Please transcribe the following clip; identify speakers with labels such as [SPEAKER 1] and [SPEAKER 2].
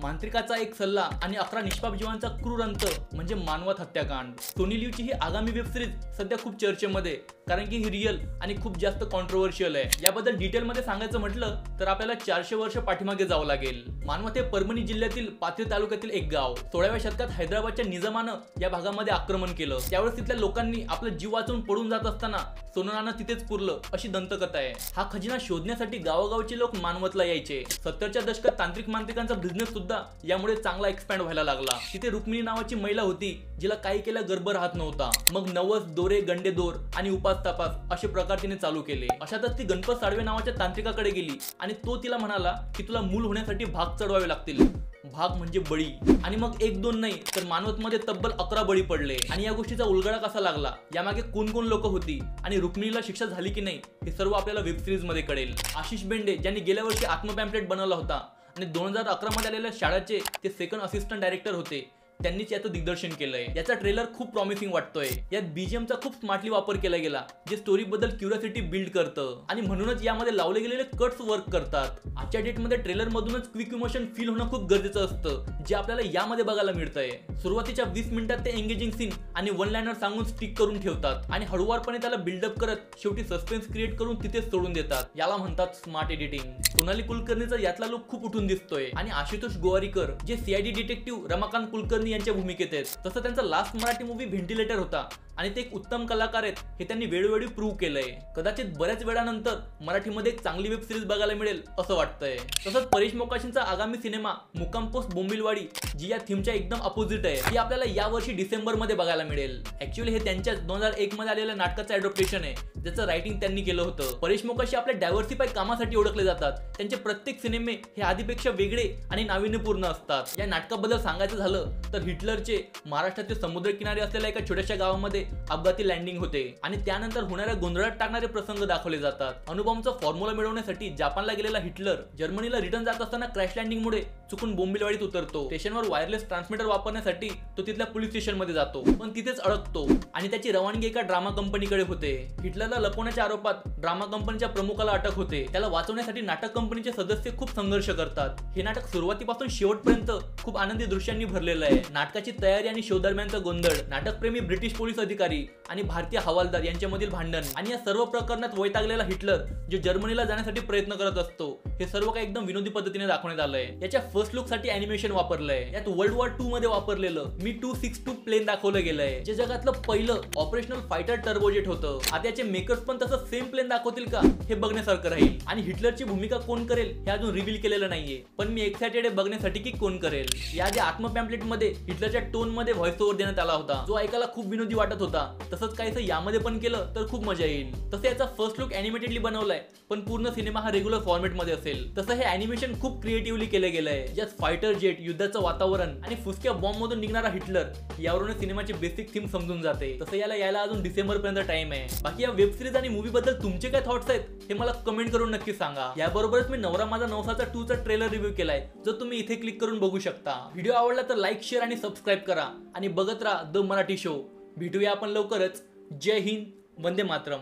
[SPEAKER 1] मांत्रिकाचा एक सल्ला आणि 11 निष्पाप जीवांचा क्रूर अंत म्हणजे मानवात हत्याकांड। सोनी लिव्हची ही आगामी वेब सिरीज सध्या खूप चर्चेमध्ये, कारण की ही रिअल आणि खूप जास्त कॉन्ट्रोवर्शियल आहे। याबद्दल डिटेलमध्ये सांगायचं म्हटलं तर आपल्याला 400 वर्ष पाठीमागे जावं लागेल। मानवत हे परभणी जिल्ह्यातील पाथरी तालुक्यातील एक गाव। 16व्या शतकात हैदराबादच्या निजामानं या भागामध्ये आक्रमण केलं। त्यावेळेस तिथल्या लोकांनी आपला जीव वाचून पळून जात असताना सोनं नाणं तिथेच पुरलं अशी दंतकथा आहे। हा खजिना शोधण्यासाठी गावोगावचे लोक मानवतला यायचे। 70च्या दशकात तांत्रिक मांत्रिकांचा बिझनेस सुद्धा यामुळे चांगला एक्सपॅन्ड व्हायला लागला। तिथे रुक्मिणी नावाची महिला होती जिला काही केल्या गर्भ राहत नव्हता। मग नवस, दोरे, गंडे दोर आणि उपास तपास असे प्रकार तिने चालू केले। अशातच ती गणपत साळवे नावाच्या तांत्रिकाकडे गेली आणि तो तिला म्हणाला की तुला मूल होण्यासाठी भाग चढवावे लागतील। भाग म्हणजे बळी। आणि मग एक दोन नाही तर मानवत मध्ये तब्बल 11 बळी पडले। आणि या गोष्टीचा उलगडा कसा लागला, यामागे कोण कोण लोक होती आणि रुक्मिणीला शिक्षा झाली की नाही हे सर्व आपल्याला वेब सिरीज मध्ये कळेल। आशिष बेंडे ज्यांनी गेल्या वर्षी आत्मपॅम्पलेट बनवला होता आणि 2011 मध्ये आलेल्या शाळेचे ते सेकंड असिस्टंट डायरेक्टर होते, त्यांनीच याचं दिग्दर्शन केलंय। याचा ट्रेलर खूप प्रॉमिसिंग वाटतोय। यात बीजीएमचा खूप स्मार्टली वापर केला गेला जे स्टोरी बद्दल क्युरियोसिटी बिल्ड करतं आणि म्हणूनच यामध्ये लावले गेलेले कट्स वर्क करतात। आजच्या डेट मध्ये ट्रेलर मधूनच क्विक इमोशन फील होणं खूप गरजेचं असतं, जे आपल्याला यामध्ये बघायला मिळतंय। सुरुवातीच्या 20 मिनिटात ते एंगेजिंग सीन आणि वन लाइनर सांगून स्टिक करून ठेवतात आणि हळूवारपणे त्याला बिल्डअप करत शेवटी सस्पेन्स क्रिएट करून तिथेच सोडून देतात। याला म्हणतात स्मार्ट एडिटिंग। सोनाली कुलकर्णीचा यातला लुक खूप उठून दिसतोय आणि आशुतोष गोवारीकर जे सीआयडी डिटेक्टिव्ह रमाकांत कुलकर्णी यांच्या भूमिकेत आहेत, तसं त्यांचा लास्ट मराठी मूवी व्हेंटिलेटर होता आणि ते एक उत्तम कलाकार आहेत हे त्यांनी वेळोवेळी प्रूव्ह केलंय। कदाचित बऱ्याच वेळानंतर मराठीमध्ये एक चांगली वेब सिरीज बघायला मिळेल असं वाटतंय। तसंच परेश मोकाशींचा आगामी सिनेमा मुक्काम पोस्ट बोंबिलवाडी जी या थीमच्या एकदम अपोजिट आहे, ती आपल्याला या वर्षी डिसेंबर मध्ये बघायला मिळेल। ऍक्च्युअली हे त्यांच्याच 2001 मध्ये आलेल्या नाटकाचं अडॉप्टेशन आहे ज्याचं रायटिंग त्यांनी केलं होतं। परेश मोकाशी आपल्या डायव्हर्सिफाय कामासाठी ओळखले जातात। त्यांचे प्रत्येक सिनेमे हे आधीपेक्षा वेगळे आणि नाविन्यपूर्ण असतात। या नाटकाबद्दल सांगायचं झालं तर हिटलरचे महाराष्ट्रातील समुद्रकिनारी असलेल्या एका छोट्याशा गावामध्ये अपघाती लँडिंग होते आणि त्यानंतर होणाऱ्या गोंधळात टाकणारे प्रसंग दाखवले जातात। अणुबॉम्बचा फॉर्म्युला मिळवण्यासाठी जपानला गेलेला हिटलर जर्मनीला रिटर्न जात असताना क्रॅश लँडिंगमुळे चुकून बोंबिलवाडीत उतरतो। स्टेशनवर वायरलेस ट्रान्समीटर वापरण्यासाठी तो तिथल्या पोलीस स्टेशनमध्ये जातो, पण तिथेच अडकतो आणि त्याची रवानगी एका ड्रामा कंपनीकडे होते। हिटलरला लपवण्याच्या आरोपात ड्रामा कंपनीच्या प्रमुखाला अटक होते। त्याला वाचवण्यासाठी नाटक कंपनीचे सदस्य खूप संघर्ष करतात। हे नाटक सुरुवातीपासून शेवटपर्यंत खूप आनंदी दृश्यांनी भरलेलं आहे। नाटकाची तयारी आणि शो दरम्यानचा गोंधळ, नाटकप्रेमी ब्रिटिश पोलीस अधिकारी आणि भारतीय हवालदार यांच्यामधील भांडण आणि या सर्व प्रकरणात वैतागलेला हिटलर जो जर्मनीला जाण्यासाठी प्रयत्न करत असतो, हे सर्व काही एकदम विनोदी पद्धतीने दाखवण्यात आलंय। याच्या फर्स्ट लुक साठी अॅनिमेशन वापरलंय। यात वर्ल्ड वॉर 2 मध्ये वापरलेलं मी 262 प्लेन दाखवलं गेलंय, जे जगातलं पहिलं ऑपरेशनल फायटर टर्बोजेट होतं। आता याचे मेकर्स पण तसं सेम प्लेन दाखवतील का हे बघण्यासारखं राहील। आणि हिटलरची भूमिका कोण करेल हे अजून रिव्हील केलेलं नाहीये, पण मी एक्साइटेड आहे बघण्यासाठी की कोण करेल। या जे आत्मपॅम्पलेट मध्ये हिटलरच्या टोन मध्ये व्हॉइस ओव्हर देण्यात आला होता, जो ऐकायला खूप विनोदी वाटत होता। तसंच काहीसं यामध्ये पण केलं तर खूप मजा येईल। तसं याचा फर्स्ट लुक अॅनिमेटेडली बनवलाय, पण पूर्ण सिनेमा हा रेग्युलर फॉर्मॅट मध्ये असेल। तसं हे अॅनिमेशन खूप क्रिएटिव्हली केलं गेलंय, ज्यात फायटर जेट, युद्धाचं वातावरण आणि फुसक्या बॉम्ब मधून निघणारा हिटलर यावरून सिनेमाची बेसिक थीम समजून जाते। तसं याला अजून डिसेंबर पर्यंत टाइम आहे। बाकी या वेब सिरीज आणि मूवी बद्दल तुमचे काय थॉट्स आहेत हे मला कमेंट करून नक्की सांगा। याबरोबरच मी नवरा माझा नवसाचा 2 चा ट्रेलर रिव्ह्यू केलाय, जो तुम्ही इथे क्लिक करून बघू शकता। व्हिडिओ आवडला तर लाईक, शेअर आणि सबस्क्राईब करा आणि बघत राहा द मराठी शो। भेटूया आपण लवकरच। जय हिंद, वंदे मातरम।